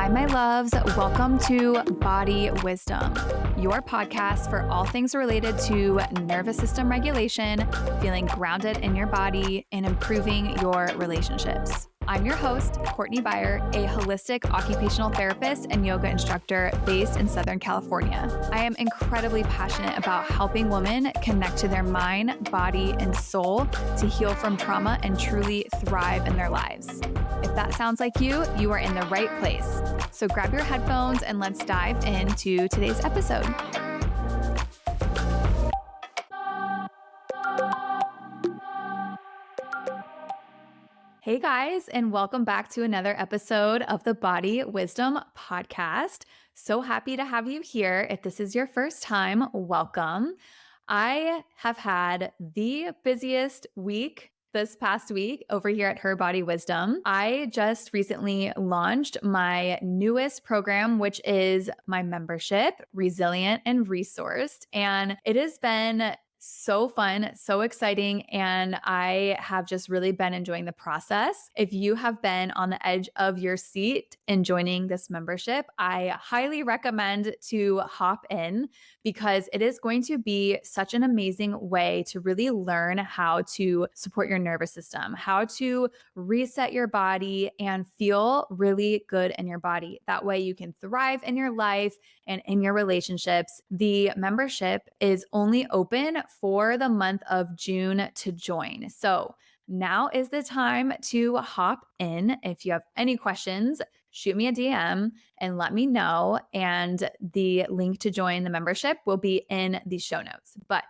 Hi, my loves. Welcome to Body Wisdom, your podcast for all things related to nervous system regulation, feeling grounded in your body, and improving your relationships. I'm your host, Courtney Beyer, a holistic occupational therapist and yoga instructor based in Southern California. I am incredibly passionate about helping women connect to their mind, body, and soul to heal from trauma and truly thrive in their lives. If that sounds like you, you are in the right place. So grab your headphones and let's dive into today's episode. Hey guys, and welcome back to another episode of the Body Wisdom Podcast. So happy to have you here. If this is your first time, welcome. I have had the busiest week this past week over here at Her Body Wisdom. I just recently launched my newest program, which is my membership, Resilient and Resourced. And it has been so fun, so exciting, and I have just really been enjoying the process. If you have been on the edge of your seat in joining this membership, I highly recommend to hop in because it is going to be such an amazing way to really learn how to support your nervous system, how to reset your body and feel really good in your body. That way you can thrive in your life and in your relationships. The membership is only open for the month of June to join. So now is the time to hop in. If you have any questions, shoot me a DM and let me know. And the link to join the membership will be in the show notes. But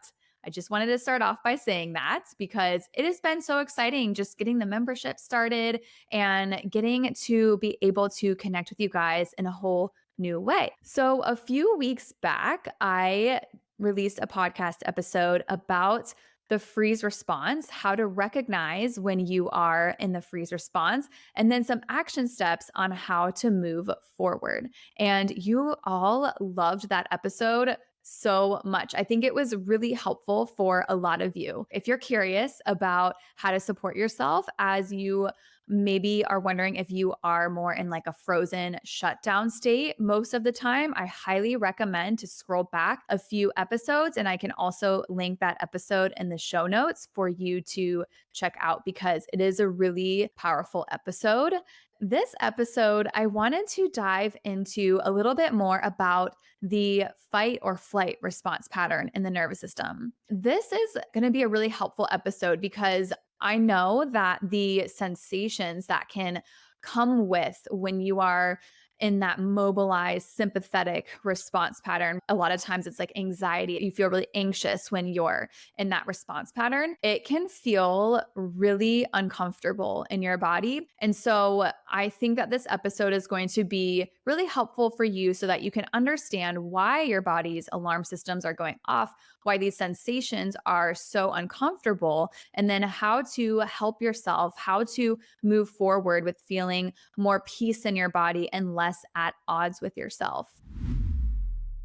I just wanted to start off by saying that because it has been so exciting just getting the membership started and getting to be able to connect with you guys in a whole new way. So a few weeks back, I released a podcast episode about the freeze response, how to recognize when you are in the freeze response, and then some action steps on how to move forward. And you all loved that episode so much. I think it was really helpful for a lot of you. If you're curious about how to support yourself as you maybe are wondering if you are more in like a frozen shutdown state most of the time, I highly recommend to scroll back a few episodes. And I can also link that episode in the show notes for you to check out because it is a really powerful episode. This episode, I wanted to dive into a little bit more about the fight or flight response pattern in the nervous system. This is going to be a really helpful episode because I know that the sensations that can come with when you are in that mobilized sympathetic response pattern, a lot of times it's like anxiety. You feel really anxious when you're in that response pattern. It can feel really uncomfortable in your body. And so I think that this episode is going to be really helpful for you so that you can understand why your body's alarm systems are going off, why these sensations are so uncomfortable, and then how to help yourself, how to move forward with feeling more peace in your body and less at odds with yourself.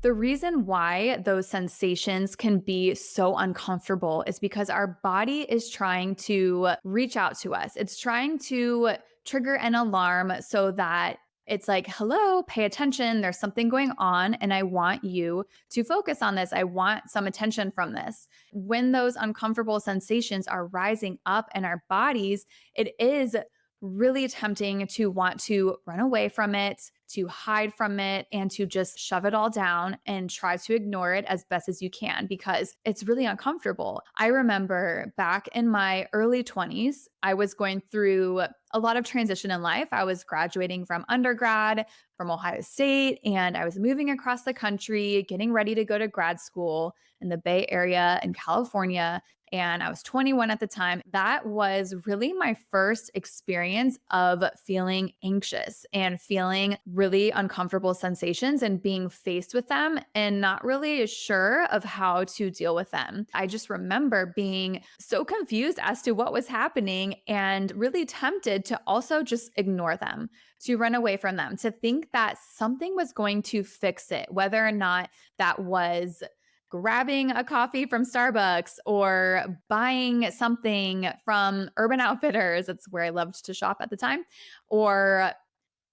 The reason why those sensations can be so uncomfortable is because our body is trying to reach out to us. It's trying to trigger an alarm so that it's like, hello, pay attention. There's something going on, and I want you to focus on this. I want some attention from this. When those uncomfortable sensations are rising up in our bodies, it is really tempting to want to run away from it, to hide from it, and to just shove it all down and try to ignore it as best as you can because it's really uncomfortable. I remember back in my early 20s, I was going through a lot of transition in life. I was graduating from undergrad from Ohio State, and I was moving across the country, getting ready to go to grad school in the Bay Area in California. And I was 21 at the time. That was really my first experience of feeling anxious and feeling really uncomfortable sensations and being faced with them and not really sure of how to deal with them. I just remember being so confused as to what was happening and really tempted to also just ignore them, to run away from them, to think that something was going to fix it, whether or not that was grabbing a coffee from Starbucks or buying something from Urban Outfitters. That's where I loved to shop at the time. Or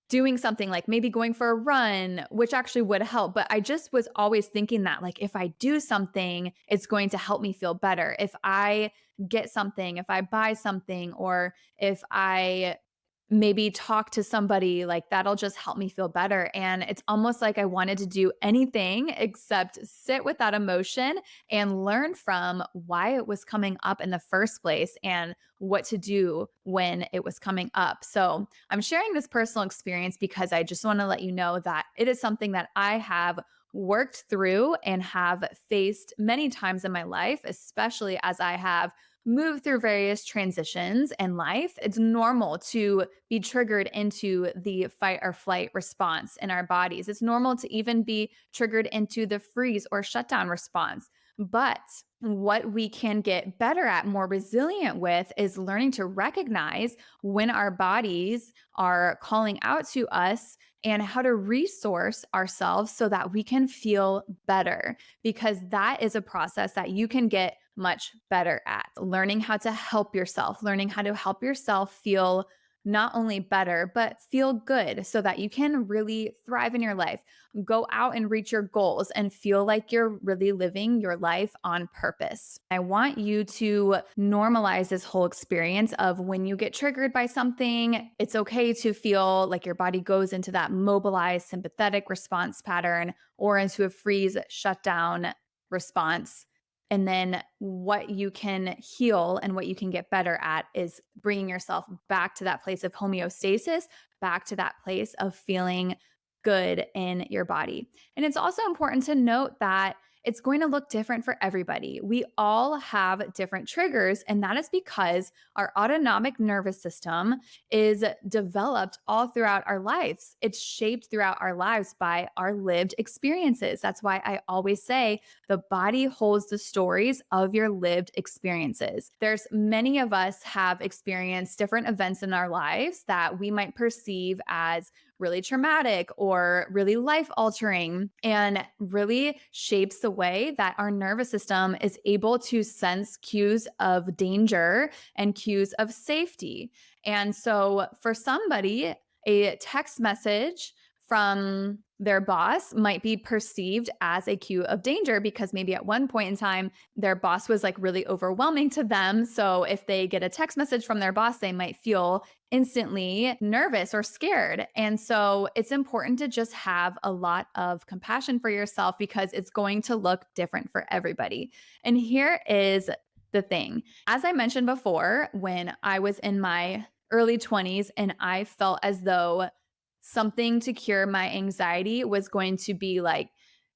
doing something like maybe going for a run, which actually would help. But I just was always thinking that, like, if I do something, it's going to help me feel better. If I get something, if I buy something, or if I maybe talk to somebody, like that'll just help me feel better. And it's almost like I wanted to do anything except sit with that emotion and learn from why it was coming up in the first place and what to do when it was coming up. So I'm sharing this personal experience because I just want to let you know that it is something that I have worked through and have faced many times in my life, especially as I have move through various transitions in life. It's normal to be triggered into the fight or flight response in our bodies. It's normal to even be triggered into the freeze or shutdown response. But what we can get better at, more resilient with, is learning to recognize when our bodies are calling out to us and how to resource ourselves so that we can feel better, because that is a process that you can get much better at. Learning how to help yourself, learning how to help yourself feel not only better, but feel good so that you can really thrive in your life, go out and reach your goals, and feel like you're really living your life on purpose. I want you to normalize this whole experience of when you get triggered by something, it's okay to feel like your body goes into that mobilized sympathetic response pattern or into a freeze shutdown response. And then what you can heal and what you can get better at is bringing yourself back to that place of homeostasis, back to that place of feeling good in your body. And it's also important to note that it's going to look different for everybody. We all have different triggers, and that is because our autonomic nervous system is developed all throughout our lives. It's shaped throughout our lives by our lived experiences. That's why I always say the body holds the stories of your lived experiences. There's many of us have experienced different events in our lives that we might perceive as really traumatic or really life altering, and really shapes the way that our nervous system is able to sense cues of danger and cues of safety. And so for somebody, a text message from their boss might be perceived as a cue of danger because maybe at one point in time, their boss was like really overwhelming to them. So if they get a text message from their boss, they might feel instantly nervous or scared. And so it's important to just have a lot of compassion for yourself because it's going to look different for everybody. And here is the thing. As I mentioned before, when I was in my early 20s and I felt as though something to cure my anxiety was going to be like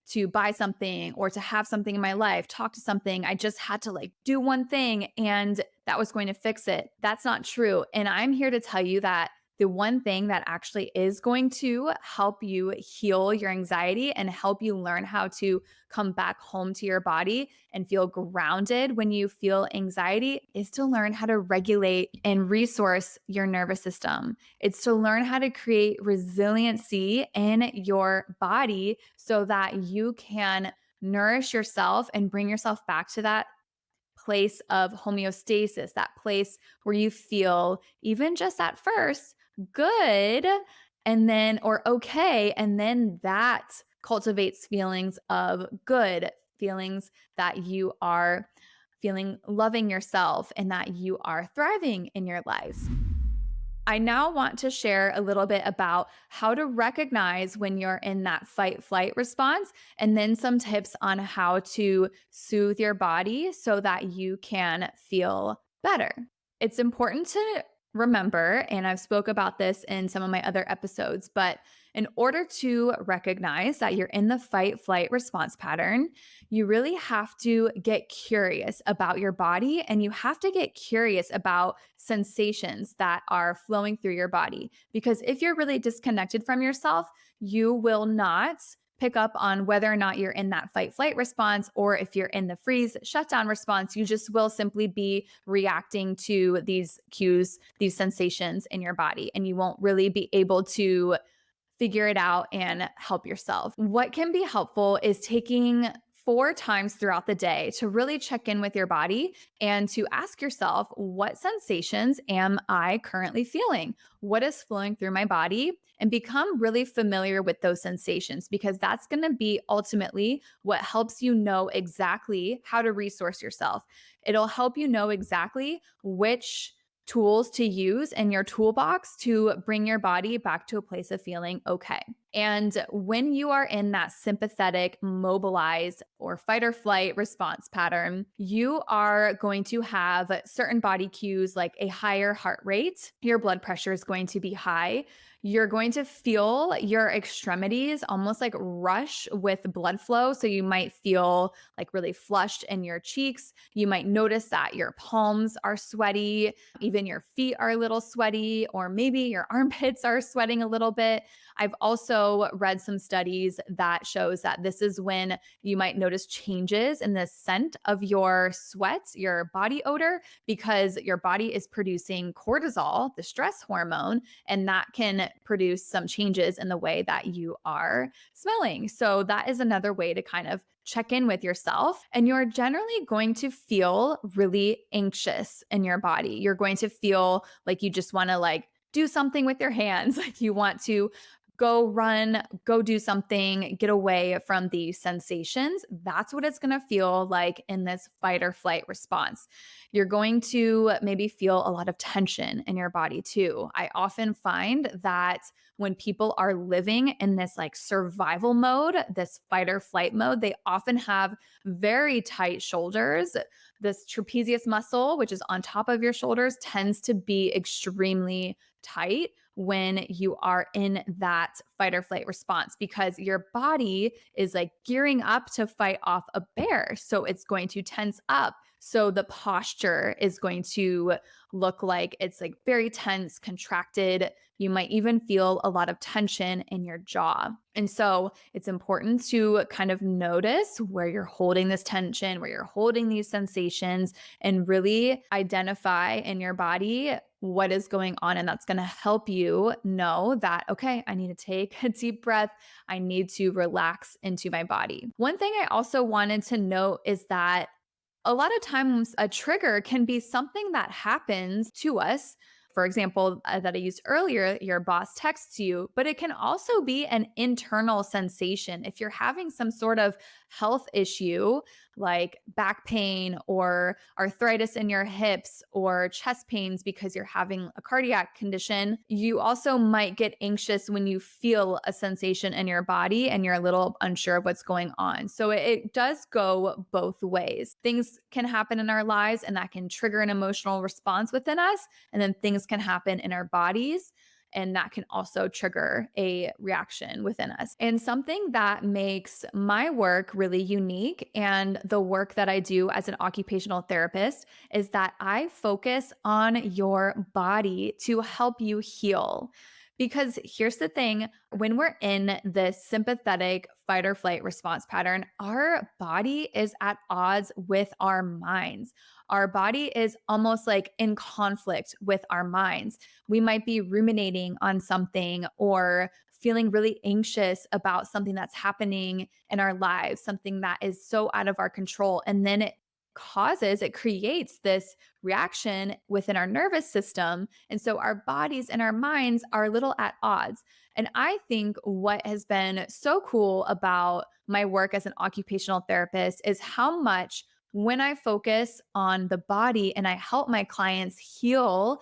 to buy something or to have something in my life, talk to something. I just had to like do one thing and that was going to fix it. That's not true. And I'm here to tell you that the one thing that actually is going to help you heal your anxiety and help you learn how to come back home to your body and feel grounded when you feel anxiety is to learn how to regulate and resource your nervous system. It's to learn how to create resiliency in your body so that you can nourish yourself and bring yourself back to that place of homeostasis, that place where you feel, even just at first, good and then, or okay. And then that cultivates feelings of good, feelings that you are feeling loving yourself and that you are thriving in your life. I now want to share a little bit about how to recognize when you're in that fight flight response, and then some tips on how to soothe your body so that you can feel better. It's important to remember, and I've spoke about this in some of my other episodes, but in order to recognize that you're in the fight flight response pattern, you really have to get curious about your body and you have to get curious about sensations that are flowing through your body. Because if you're really disconnected from yourself, you will not pick up on whether or not you're in that fight flight response, or if you're in the freeze shutdown response, you just will simply be reacting to these cues, these sensations in your body, and you won't really be able to figure it out and help yourself. What can be helpful is taking 4 times throughout the day to really check in with your body and to ask yourself, what sensations am I currently feeling? What is flowing through my body? And become really familiar with those sensations, because that's going to be ultimately what helps you know exactly how to resource yourself. It'll help you know exactly which tools to use in your toolbox to bring your body back to a place of feeling okay. And when you are in that sympathetic, mobilized, or fight or flight response pattern, you are going to have certain body cues like a higher heart rate. Your blood pressure is going to be high. You're going to feel your extremities almost like rush with blood flow. So you might feel like really flushed in your cheeks. You might notice that your palms are sweaty, even your feet are a little sweaty, or maybe your armpits are sweating a little bit. I've also read some studies that shows that this is when you might notice changes in the scent of your sweat, your body odor, because your body is producing cortisol, the stress hormone, and that can produce some changes in the way that you are smelling. So that is another way to kind of check in with yourself. And you're generally going to feel really anxious in your body. You're going to feel like you just want to do something with your hands, like you want to go run, go do something, get away from these sensations. That's what it's going to feel like in this fight or flight response. You're going to maybe feel a lot of tension in your body too. I often find that when people are living in this survival mode, this fight or flight mode, they often have very tight shoulders. This trapezius muscle, which is on top of your shoulders, tends to be extremely tight when you are in that fight or flight response, because your body is gearing up to fight off a bear. So it's going to tense up. So the posture is going to look like it's very tense, contracted. You might even feel a lot of tension in your jaw. And so it's important to kind of notice where you're holding this tension, where you're holding these sensations, and really identify in your body what is going on. And that's going to help you know that, okay, I need to take a deep breath. I need to relax into my body. One thing I also wanted to note is that a lot of times a trigger can be something that happens to us. For example, that I used earlier, your boss texts you, but it can also be an internal sensation. If you're having some sort of health issue like back pain or arthritis in your hips or chest pains because you're having a cardiac condition, you also might get anxious when you feel a sensation in your body and you're a little unsure of what's going on. So it does go both ways. Things can happen in our lives and that can trigger an emotional response within us. And then things can happen in our bodies and that can also trigger a reaction within us. And something that makes my work really unique and the work that I do as an occupational therapist is that I focus on your body to help you heal. Because here's the thing, when we're in this sympathetic fight or flight response pattern, our body is at odds with our minds. Our body is almost in conflict with our minds. We might be ruminating on something or feeling really anxious about something that's happening in our lives, something that is so out of our control. And then it creates this reaction within our nervous system. And so our bodies and our minds are a little at odds. And I think what has been so cool about my work as an occupational therapist is how much when I focus on the body and I help my clients heal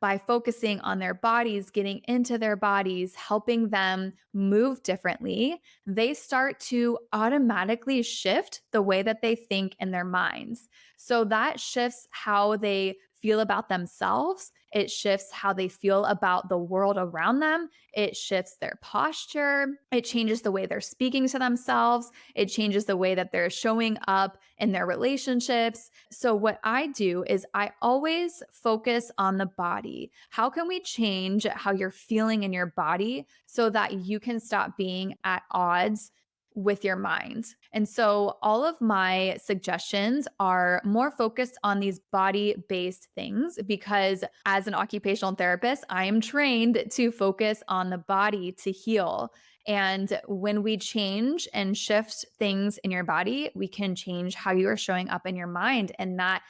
by focusing on their bodies, getting into their bodies, helping them move differently, they start to automatically shift the way that they think in their minds. So that shifts how they feel about themselves. It shifts how they feel about the world around them. It shifts their posture. It changes the way they're speaking to themselves. It changes the way that they're showing up in their relationships. So, what I do is I always focus on the body. How can we change how you're feeling in your body so that you can stop being at odds with your mind. And so all of my suggestions are more focused on these body based things because as an occupational therapist, I am trained to focus on the body to heal. And when we change and shift things in your body, we can change how you are showing up in your mind. And that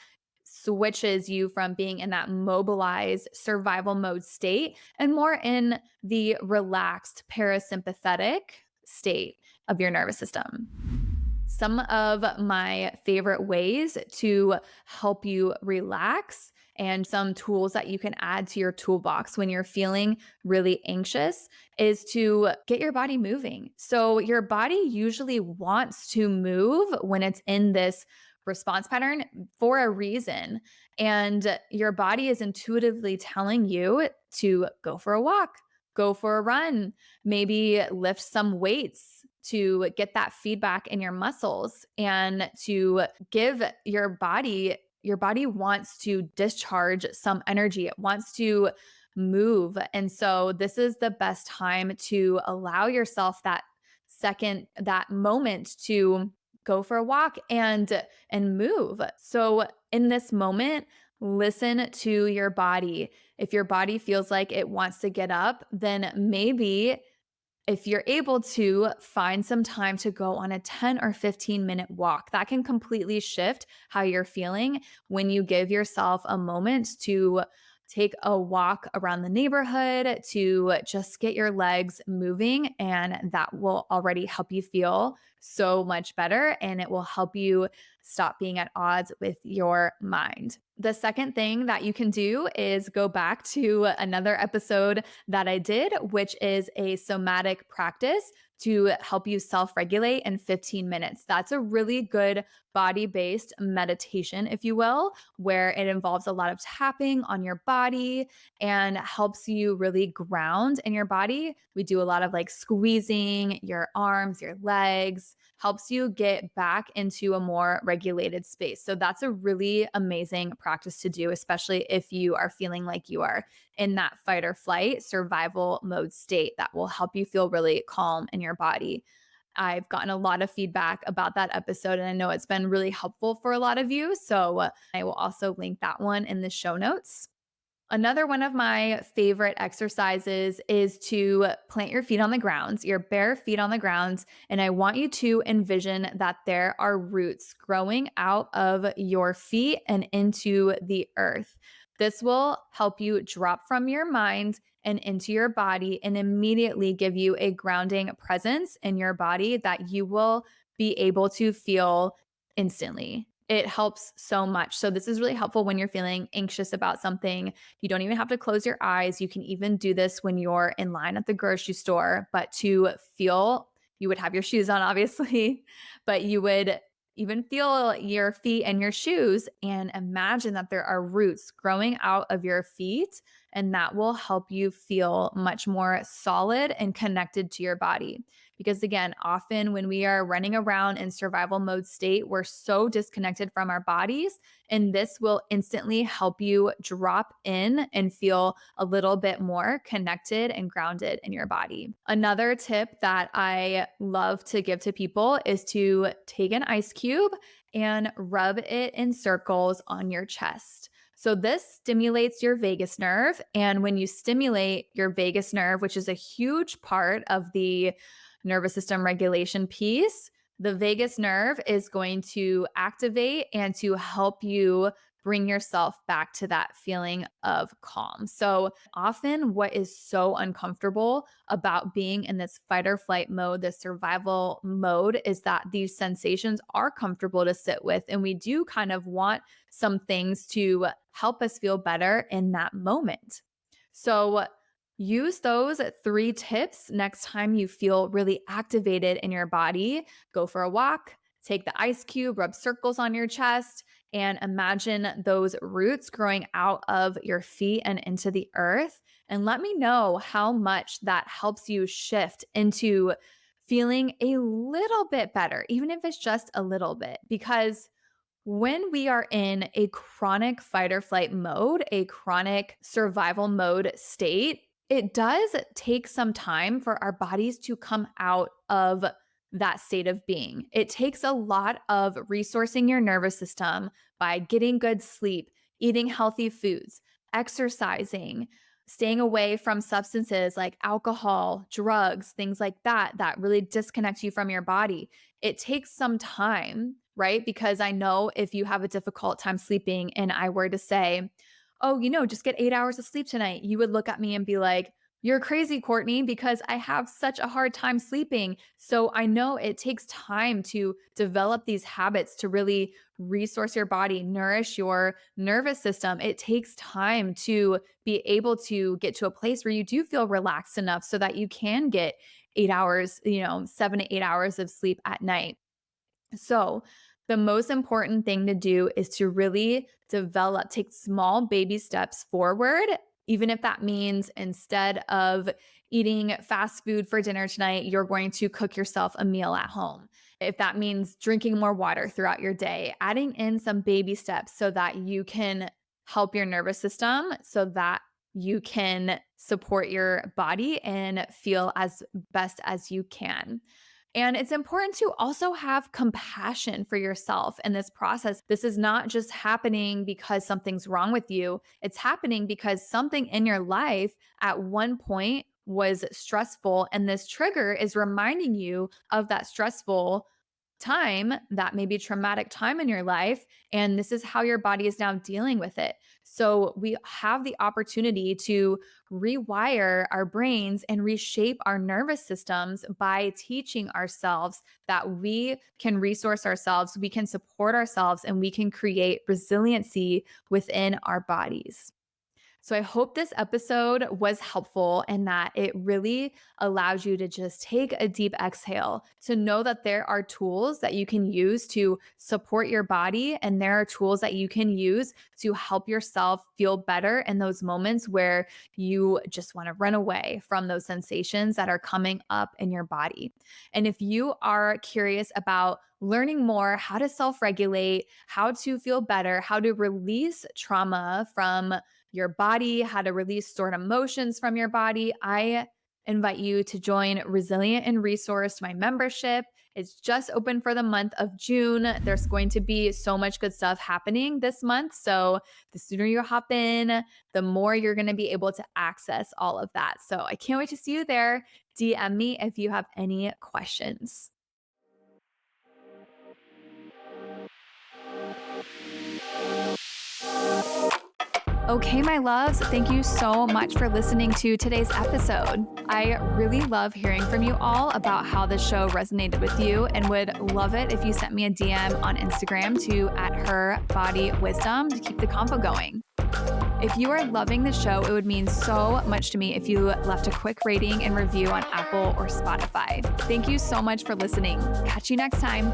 switches you from being in that mobilized survival mode state and more in the relaxed parasympathetic state of your nervous system. Some of my favorite ways to help you relax and some tools that you can add to your toolbox when you're feeling really anxious is to get your body moving. So, your body usually wants to move when it's in this response pattern for a reason. And your body is intuitively telling you to go for a walk, go for a run, maybe lift some weights to get that feedback in your muscles and to give your body wants to discharge some energy. It wants to move. And so this is the best time to allow yourself that moment to go for a walk and move. So in this moment, listen to your body. If your body feels like it wants to get up, then maybe if you're able to find some time to go on a 10 or 15-minute walk, that can completely shift how you're feeling when you give yourself a moment to take a walk around the neighborhood to just get your legs moving. And that will already help you feel so much better. And it will help you stop being at odds with your mind. The second thing that you can do is go back to another episode that I did, which is a somatic practice to help you self regulate in 15 minutes. That's a really good body based meditation, if you will, where it involves a lot of tapping on your body and helps you really ground in your body. We do a lot of like squeezing your arms, your legs, helps you get back into a more regulated space. So that's a really amazing practice to do, especially if you are feeling like you are in that fight or flight survival mode state. That will help you feel really calm in your body. I've gotten a lot of feedback about that episode, and I know it's been really helpful for a lot of you. So I will also link that one in the show notes. Another one of my favorite exercises is to plant your feet on the ground, your bare feet on the ground. And I want you to envision that there are roots growing out of your feet and into the earth. This will help you drop from your mind and into your body and immediately give you a grounding presence in your body that you will be able to feel instantly. It helps so much. So, this is really helpful when you're feeling anxious about something. You don't even have to close your eyes. You can even do this when you're in line at the grocery store, but to feel, you would have your shoes on, obviously, but you would even feel your feet and your shoes and imagine that there are roots growing out of your feet. And that will help you feel much more solid and connected to your body. Because again, often when we are running around in survival mode state, we're so disconnected from our bodies. And this will instantly help you drop in and feel a little bit more connected and grounded in your body. Another tip that I love to give to people is to take an ice cube and rub it in circles on your chest. So this stimulates your vagus nerve. And when you stimulate your vagus nerve, which is a huge part of the nervous system regulation piece, the vagus nerve is going to activate and to help you bring yourself back to that feeling of calm. So often, what is so uncomfortable about being in this fight or flight mode, this survival mode, is that these sensations are comfortable to sit with. And we do kind of want some things to help us feel better in that moment. So use those 3 tips next time you feel really activated in your body. Go for a walk, take the ice cube, rub circles on your chest, and imagine those roots growing out of your feet and into the earth. And let me know how much that helps you shift into feeling a little bit better, even if it's just a little bit, because when we are in a chronic fight or flight mode, a chronic survival mode state, it does take some time for our bodies to come out of that state of being. It takes a lot of resourcing your nervous system by getting good sleep, eating healthy foods, exercising, staying away from substances like alcohol, drugs, things like that, that really disconnect you from your body. It takes some time, right? Because I know if you have a difficult time sleeping and I were to say, oh, just get 8 hours of sleep tonight, you would look at me and be like, you're crazy, Courtney, because I have such a hard time sleeping. So I know it takes time to develop these habits to really resource your body, nourish your nervous system. It takes time to be able to get to a place where you do feel relaxed enough so that you can get 8 hours, 7 to 8 hours of sleep at night. So, the most important thing to do is to really take small baby steps forward, even if that means instead of eating fast food for dinner tonight, you're going to cook yourself a meal at home. If that means drinking more water throughout your day, adding in some baby steps so that you can help your nervous system so that you can support your body and feel as best as you can. And it's important to also have compassion for yourself in this process. This is not just happening because something's wrong with you. It's happening because something in your life at one point was stressful. And this trigger is reminding you of that stressful time, that may be traumatic time in your life. And this is how your body is now dealing with it. So we have the opportunity to rewire our brains and reshape our nervous systems by teaching ourselves that we can resource ourselves, we can support ourselves, and we can create resiliency within our bodies. So I hope this episode was helpful and that it really allows you to just take a deep exhale to know that there are tools that you can use to support your body, and there are tools that you can use to help yourself feel better in those moments where you just want to run away from those sensations that are coming up in your body. And if you are curious about learning more how to self-regulate, how to feel better, how to release trauma from your body, how to release stored emotions from your body, I invite you to join Resilient and Resourced, my membership. It's just open for the month of June. There's going to be so much good stuff happening this month. So the sooner you hop in, the more you're going to be able to access all of that. So I can't wait to see you there. DM me if you have any questions. Okay, my loves, thank you so much for listening to today's episode. I really love hearing from you all about how the show resonated with you, and would love it if you sent me a DM on Instagram to @herbodywisdom to keep the convo going. If you are loving the show, it would mean so much to me if you left a quick rating and review on Apple or Spotify. Thank you so much for listening. Catch you next time.